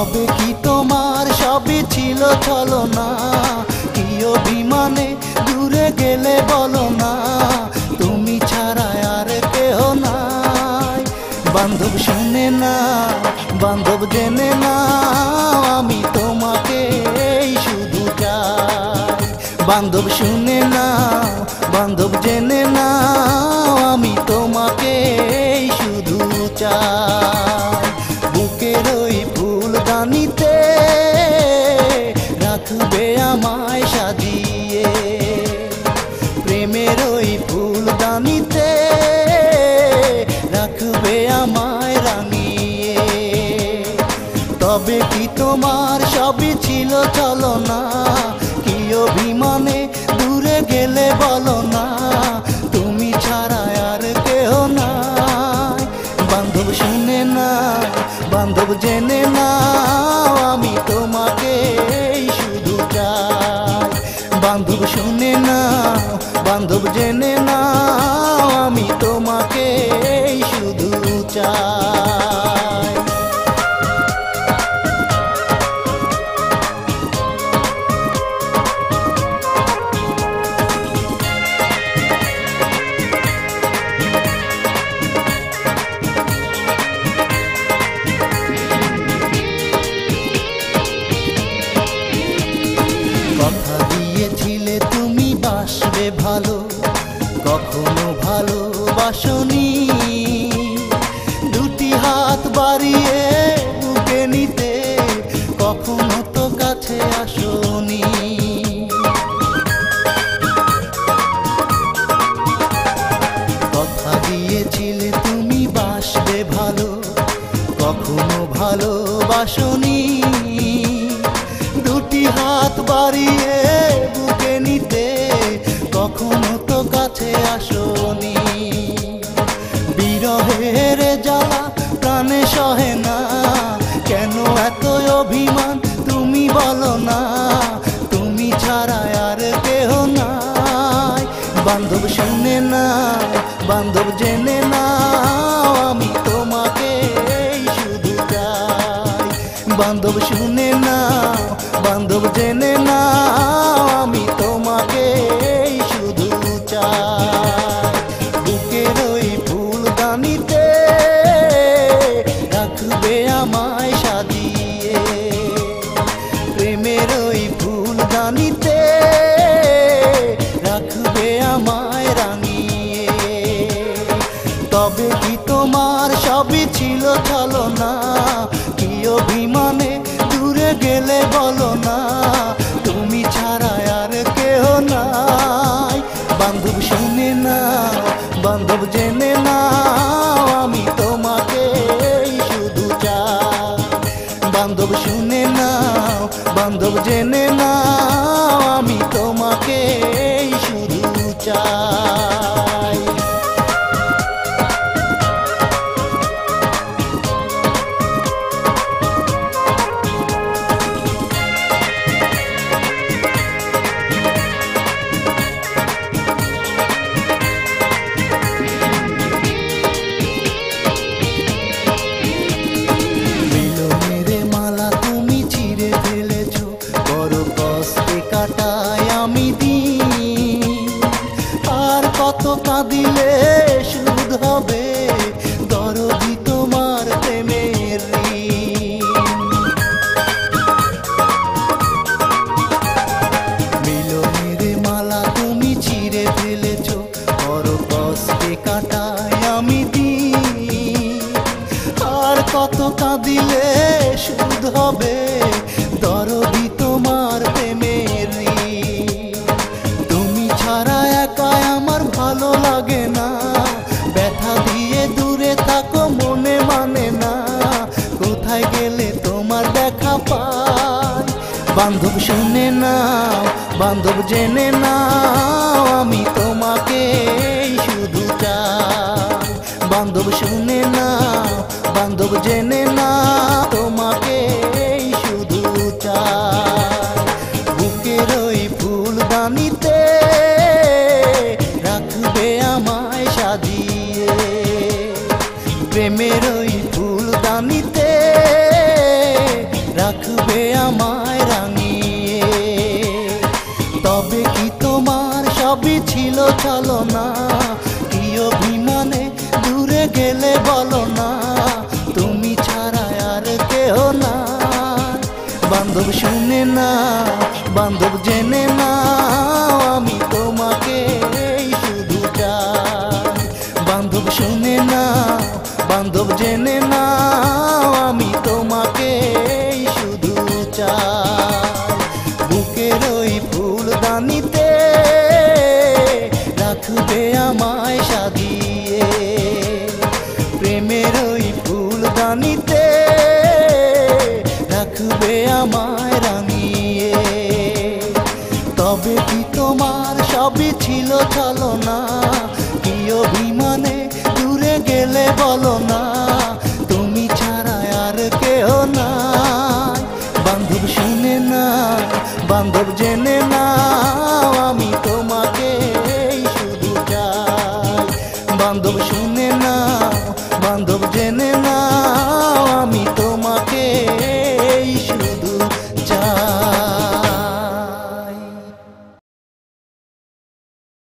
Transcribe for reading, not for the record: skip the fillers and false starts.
তবে কি তোমার সবই ছিল ছলনা? কি অভিমানে দূরে গেলে বলো না, তুমি ছাড়া আর কেহ নাই। বান্ধব শুনে না, বান্ধব জেনে না, আমি তোমাকে শুধু চাই। বান্ধব শুনে না, বান্ধব জেনে না, আমি তোমাকে শুধু চাই। বুকের ওই ফুলদানিতে রাখবে আমায় সাজিয়ে, প্রেমের ওই ফুলদানিতে রাখবে আমায় রাঙিয়ে। তবে কি তোমার সবই ছিল ছলনা? কি অভিমানে দূরে গেলে বলো না, তুমি ছাড়া আর কেহ নাই। বান্ধব শুনে না, বান্ধব জেনে না, আমি তোমাকে শুধু চাই। বান্ধব শুনে না, বান্ধব জেনে না, আমি তোমাকে শুধু চাই। কথা দিয়েছিলে তুমি বাসবে ভালো, কখনো ভালোবাসনি। দুটি হাত বাড়িয়ে বুকে নিতে, কখনো তো কাছে আসনি। কথা দিয়েছিলে তুমি বাসবে ভালো, কখনো ভালোবাসনি। দুটি হাত বাড়িয়ে বুকে নিতে, কখনো তো কাছে আসনি। বিরহের জ্বালা প্রাণে সহে না, কেন এত অভিমান তুমি বলো না, তুমি ছাড়া আর কেহ নাই। বান্ধব শুনে না, বান্ধব জেনে না, আমি তোমাকে শুধু চাই। বান্ধব শুনে না, বান্ধব জেনে না, আমি তোমাকে শুধু চাই। বুকের ওই ফুলদানিতে রাখবে আমায় সাজিয়ে, প্রেমের ওই ফুলদানিতে রাখবে আমায় রাঙিয়ে। তবে কি তোমার সবই ছিল ছলনা? কি অভিমানে দূরে গেলে বলো না, তুমি ছাড়া আর কেহ নাই। বান্ধব শুনে না, বান্ধব জেনে না, আমি তোমাকে শুধু চাই। বান্ধব শুনে না, বান্ধব জেনে না, আমি তোমাকে শুধু চাই। কত কাঁদিলে সুদ হবে, দরদি তোমার প্রেমের ঋণ। মিলনের মালা তুমি ছিঁড়ে ফেলেছ, বড় কষ্টে কাটাই আমি দিন। আর কত কাঁদিলে সুদ হবে, দরদি তোমার প্রেমের ঋণ। তুমি ছাড়া একাই আমার ভালো লাগে না, ব্যথা দিয়ে দূরে থাকো মনে মানে না, কোথায় গেলে তোমার দেখা পাই। বান্ধব শুনে না, বান্ধব জেনে না, আমি তোমাকে শুধু চাই। বান্ধব শুনে না, বান্ধব জেনে না, তোমাকে শুধু চাই। বুকের ওই ফুলদানিতে রাখবে আমায় সাজিয়ে, প্রেমের ওই ফুলদানিতে রাখবে আমায় রাঙিয়ে। তবে কি তোমার সবই ছিল ছলনা, কি অভিমানে দূরে গেলে বলো না, তুমি ছাড়া আর কেহ না। বান্ধব শুনে না, বান্ধব জেনে না, আমি তোমাকে শুধু চাই। বান্ধব শুনে না, বান্ধব জেনে না, আমি তোমাকে শুধু চাই। বুকের ওই ফুলদানিতে রাখবে আমায় সাজিয়ে, প্রেমের ওই ফুলদানিতে রাখবে আমায় রাঙিয়ে। তবে কি তোমার সবই ছিল ছলনা, কি অভিমানে দূরে গেলে বলো না, তুমি ছাড়া আর কেহ নাই। বান্ধব শুনে না, বান্ধব জেনে